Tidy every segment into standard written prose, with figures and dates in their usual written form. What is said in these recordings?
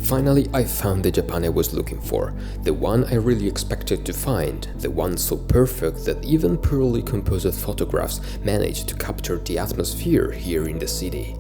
Finally, I found the Japan I was looking for, the one I really expected to find, the one so perfect that even poorly composed photographs managed to capture the atmosphere here in the city.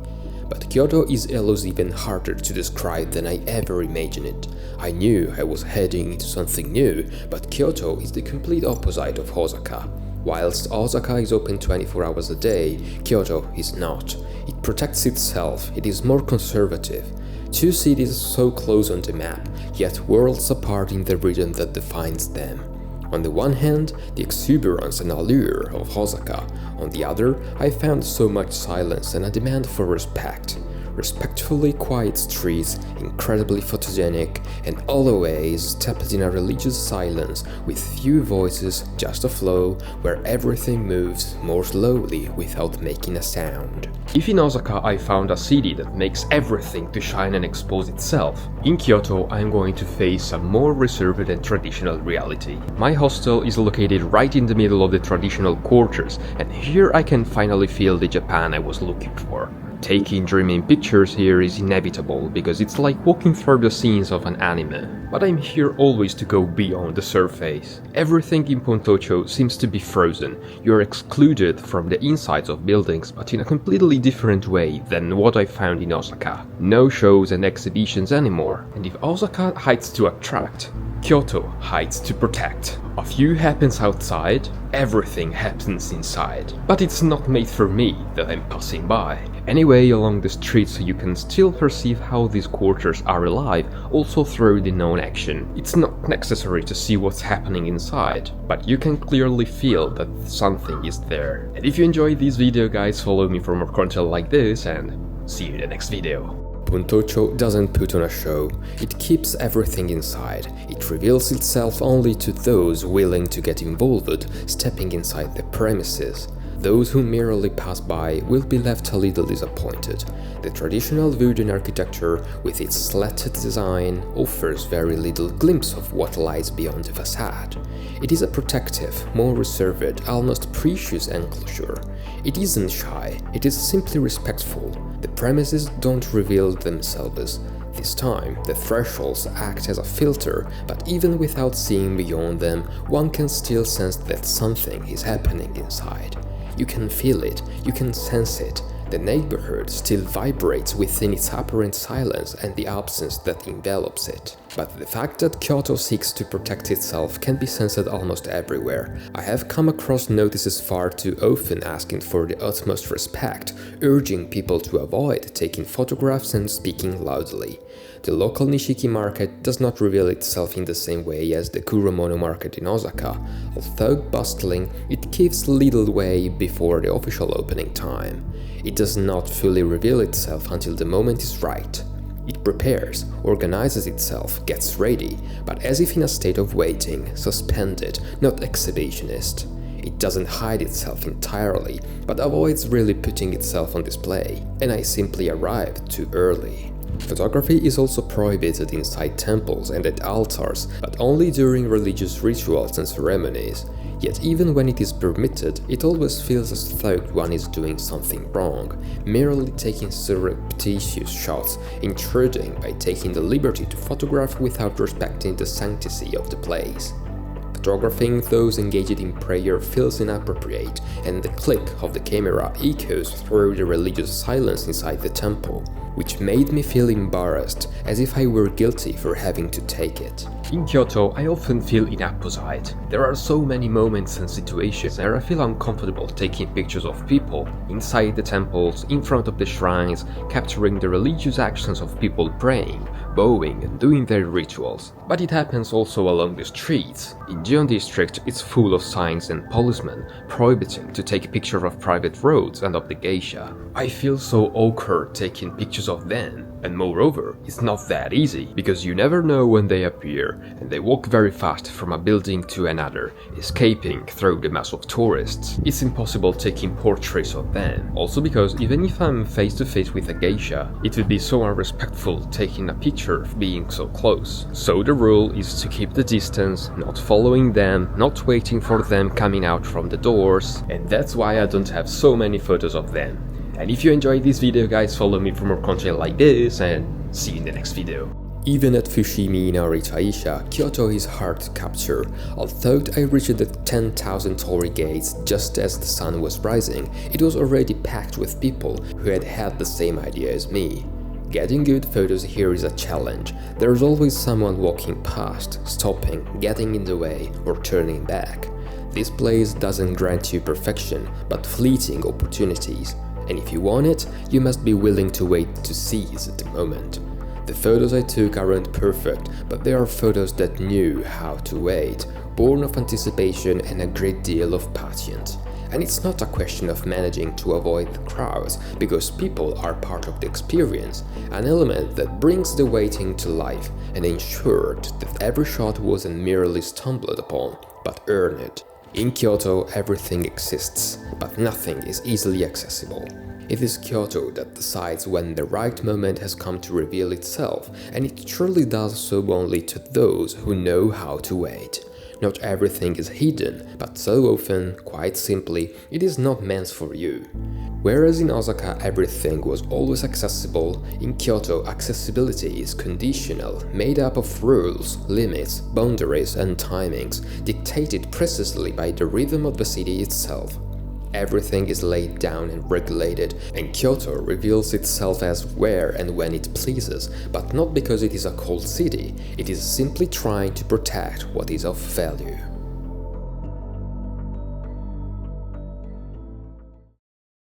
But Kyoto is elusive and harder to describe than I ever imagined it. I knew I was heading into something new, but Kyoto is the complete opposite of Osaka. Whilst Osaka is open 24 hours a day, Kyoto is not. It protects itself, it is more conservative. Two cities so close on the map, yet worlds apart in the region that defines them. On the one hand, the exuberance and allure of Osaka. On the other, I found so much silence and a demand for respect. Respectfully quiet streets, incredibly photogenic, and always steeped in a religious silence with few voices, just a flow, where everything moves more slowly without making a sound. If in Osaka I found a city that makes everything to shine and expose itself, in Kyoto I am going to face a more reserved and traditional reality. My hostel is located right in the middle of the traditional quarters, and here I can finally feel the Japan I was looking for. Taking dreaming pictures here is inevitable because it's like walking through the scenes of an anime. But I'm here always to go beyond the surface. Everything in Pontocho seems to be frozen. You're excluded from the insides of buildings, but in a completely different way than what I found in Osaka. No shows and exhibitions anymore. And if Osaka hides to attract, Kyoto hides to protect. A few happens outside, everything happens inside. But it's not made for me that I'm passing by. Anyway, along the streets you can still perceive how these quarters are alive, also through the known action. It's not necessary to see what's happening inside, but you can clearly feel that something is there. And if you enjoyed this video guys, follow me for more content like this, and see you in the next video. Pontocho doesn't put on a show, it keeps everything inside. It reveals itself only to those willing to get involved, stepping inside the premises. Those who merely pass by will be left a little disappointed. The traditional wooden architecture, with its slatted design, offers very little glimpse of what lies beyond the facade. It is a protective, more reserved, almost precious enclosure. It isn't shy, it is simply respectful. The premises don't reveal themselves. This time, the thresholds act as a filter, but even without seeing beyond them, one can still sense that something is happening inside. You can feel it, you can sense it. The neighborhood still vibrates within its apparent silence and the absence that envelops it. But the fact that Kyoto seeks to protect itself can be sensed almost everywhere. I have come across notices far too often asking for the utmost respect, urging people to avoid taking photographs and speaking loudly. The local Nishiki market does not reveal itself in the same way as the Kuromono market in Osaka. Although bustling, it gives little way before the official opening time. It does not fully reveal itself until the moment is right. It prepares, organizes itself, gets ready, but as if in a state of waiting, suspended, not exhibitionist. It doesn't hide itself entirely, but avoids really putting itself on display, and I simply arrived too early. Photography is also prohibited inside temples and at altars, but only during religious rituals and ceremonies. Yet even when it is permitted, it always feels as though one is doing something wrong, merely taking surreptitious shots, intruding by taking the liberty to photograph without respecting the sanctity of the place. Photographing those engaged in prayer feels inappropriate, and the click of the camera echoes through the religious silence inside the temple, which made me feel embarrassed, as if I were guilty for having to take it. In Kyoto, I often feel inapposite. There are so many moments and situations where I feel uncomfortable taking pictures of people, inside the temples, in front of the shrines, capturing the religious actions of people praying, bowing and doing their rituals. But it happens also along the streets. In Gion district, it's full of signs and policemen prohibiting to take pictures of private roads and of the geisha. I feel so awkward taking pictures of them, and moreover, it's not that easy, because you never know when they appear, and they walk very fast from a building to another, escaping through the mass of tourists. It's impossible taking portraits of them, also because even if I'm face to face with a geisha, it would be so unrespectful taking a picture being so close. So the rule is to keep the distance, not following them, not waiting for them coming out from the doors, and that's why I don't have so many photos of them. And if you enjoyed this video guys, follow me for more content like this, and see you in the next video. Even at Fushimi Inari Taisha, Kyoto is hard to capture. Although I reached the 10,000 torii gates just as the sun was rising, it was already packed with people who had had the same idea as me. Getting good photos here is a challenge. There's always someone walking past, stopping, getting in the way, or turning back. This place doesn't grant you perfection, but fleeting opportunities. And if you want it, you must be willing to wait to seize the moment. The photos I took aren't perfect, but they are photos that knew how to wait, born of anticipation and a great deal of patience. And it's not a question of managing to avoid the crowds, because people are part of the experience, an element that brings the waiting to life and ensured that every shot wasn't merely stumbled upon, but earned. In Kyoto, everything exists, but nothing is easily accessible. It is Kyoto that decides when the right moment has come to reveal itself, and it truly does so only to those who know how to wait. Not everything is hidden, but so often, quite simply, it is not meant for you. Whereas in Osaka everything was always accessible, in Kyoto accessibility is conditional, made up of rules, limits, boundaries and timings, dictated precisely by the rhythm of the city itself. Everything is laid down and regulated, and Kyoto reveals itself as where and when it pleases, but not because it is a cold city, it is simply trying to protect what is of value.